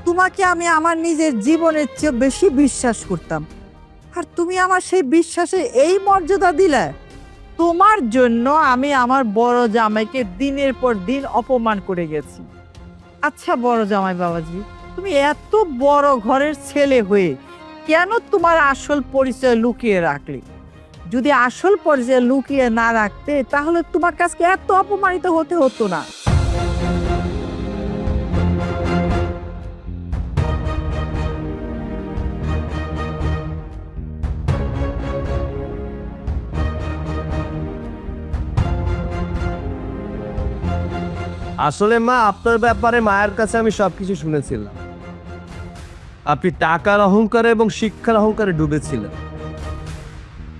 তোমাকে আমি আমার নিজের জীবনের চেয়ে বেশি বিশ্বাস করতাম, আর তুমি আমার সেই বিশ্বাসে এই মর্যাদা দিলে। তোমার জন্য আমি আমার বড় জামাইকে দিনের পর দিন অপমান করে গেছি। আচ্ছা বড় জামাই বাবাজি, তুমি এত বড় ঘরের ছেলে হয়ে কেন তোমার আসল পরিচয় লুকিয়ে রাখলে? যদি আসল পরিচয় লুকিয়ে না রাখতে তাহলে তোমার কাছে এত অপমানিত হতে হতো না। আসলে মা, আপনার ব্যাপারে মায়ের কাছে আমি সবকিছু শুনেছিলাম। আপনি টাকার অহংকারে এবং শিক্ষার অহংকারে ডুবেছিলেন।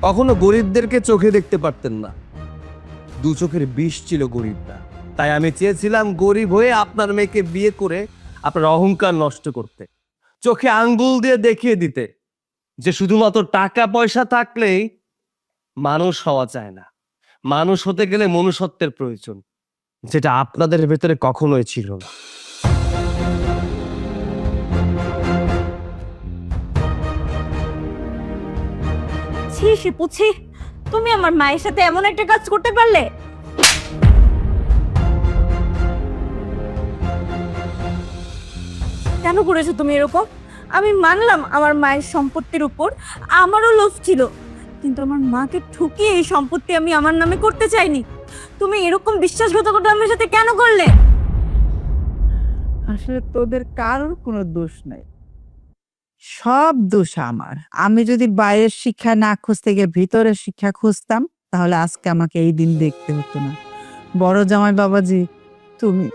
কখনো গরিবদেরকে চোখে দেখতে পারতেন না, 2 চোখের বিষ ছিল গরিবরা। তাই আমি চেয়েছিলাম গরিব হয়ে আপনার মেয়েকে বিয়ে করে আপনার অহংকার নষ্ট করতে, চোখে আঙ্গুল দিয়ে দেখিয়ে দিতে যে শুধুমাত্র টাকা পয়সা থাকলেই মানুষ হওয়া যায় না, মানুষ হতে গেলে মনুষ্যত্বের প্রয়োজন, যেটা আপনাদের ভেতরে কখনোই ছিল না। ছি শিপু, ছি। তুমি আমার মায়ের সাথে এমন একটা কাজ করতে পারলে? কেন করেছো তুমি এরকম? আমি মানলাম আমার মায়ের সম্পত্তির উপর আমারও লোভ ছিল, কিন্তু আমার মাকে ঠকিয়ে এই সম্পত্তি আমি আমার নামে করতে চাইনি। তুমি এরকম বিশ্বাসঘাতকতা আমার সাথে কেন করলে? আসলে তোদের কারোর কোনো দোষ নাই, সব দোষ আমার। আমি যদি বাইরের শিক্ষা না খুঁজতে গিয়ে ভিতরের শিক্ষা খুঁজতাম তাহলে আজকে আমাকে এই দিন দেখতে হতো না। বড় জামাই বাবাজি, তুমি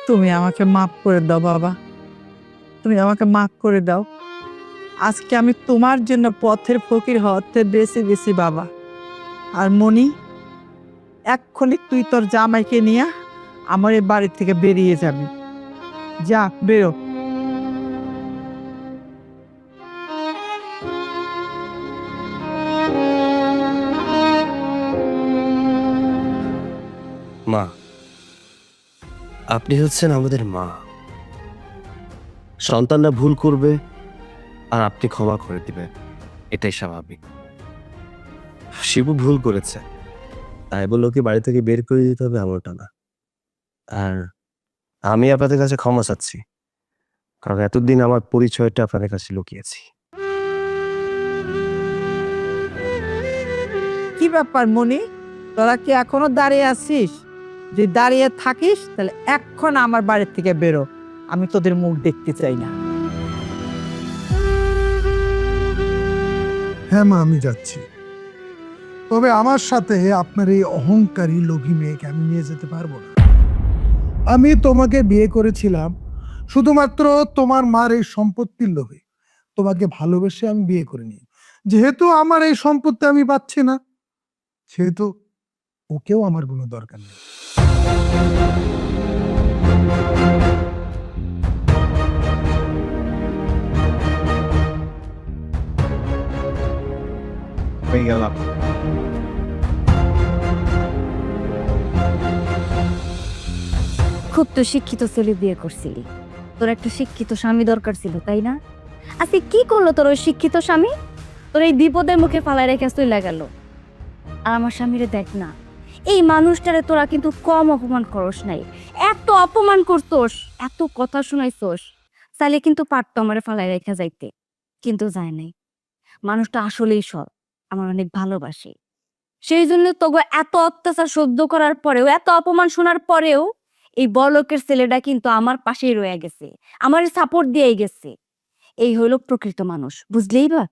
তুমি আমাকে মাফ করে দাও বাবা, তুমি আমাকে মাফ করে দাও। আজকে আমি তোমার জন্য পথের ফকির হতে বেঁচে গেছি বাবা। আর মনি, এক্ষুনি তুই তোর জামাইকে নিয়ে আমার এই বাড়ি থেকে বেরিয়ে যাবি। যা, বেরো। মা, আপনি হচ্ছেন আমাদের মা। সন্তানরা ভুল করবে আর আপনি ক্ষমা করে দিবেন, এটাই স্বাভাবিক। শিবু ভুল করেছে, তাই বলে ওকে বাড়ি থেকে বের করে দিতে হবে এমনটা না। আর আমি আপনাদের কাছে ক্ষমা চাচ্ছি, কারণ এতদিন আমার পরিচয়টা আপনাদের কাছে লুকিয়েছি। কি ব্যাপার মনি, তোরা কি এখনো দাঁড়িয়ে আছিস? যদি দাঁড়িয়ে থাকিস তাহলে এখন আমার বাড়ির থেকে বেরো, আমি তোদের মুখ দেখতে চাই না। হ্যাঁ মা, আমি যাচ্ছি। তবে আমার সাথে আপনার এই অহংকারী লোভী মেয়েকে আমি নিয়ে যেতে পারবো না। আমি তোমাকে বিয়ে করেছিলাম শুধুমাত্র তোমার মার এই সম্পত্তির লোভে। তোমাকে ভালোবেসে আমি বিয়ে করিনি। যেহেতু আমার এই সম্পত্তি আমি পাচ্ছি না, সেহেতু ওকেও আমার কোনো দরকার নেই। হয়ে গেলাম। খুব তো শিক্ষিত ছেলে বিয়ে করছিলি, তোর একটা শিক্ষিত স্বামী দরকার ছিল, তাই না? আজকে কি করলো তোর ওই শিক্ষিত স্বামী? তোর এই বিপদের মুখে ফালায় রেখে চলে গেল। আর আমার স্বামীরে দেখ না, এই মানুষটারে তোরা কিন্তু কম অপমান করস নাই, এত অপমান করতোস, এত কথা শুনাইছোস। চাইলে কিন্তু পারতো আমারে ফালায় রেখে যাইতে, কিন্তু যায় নাই। মানুষটা আসলেই সৎ, আমার অনেক ভালোবাসে। সেই জন্য তোকে এত অত্যাচার সহ্য করার পরেও, এত অপমান শোনার পরেও এই বড়লোকের ছেলেটা কিন্তু আমার পাশেই রয়ে গেছে, আমার সাপোর্ট দিয়েই গেছে। এই হইল প্রকৃত মানুষ, বুঝলেই বা?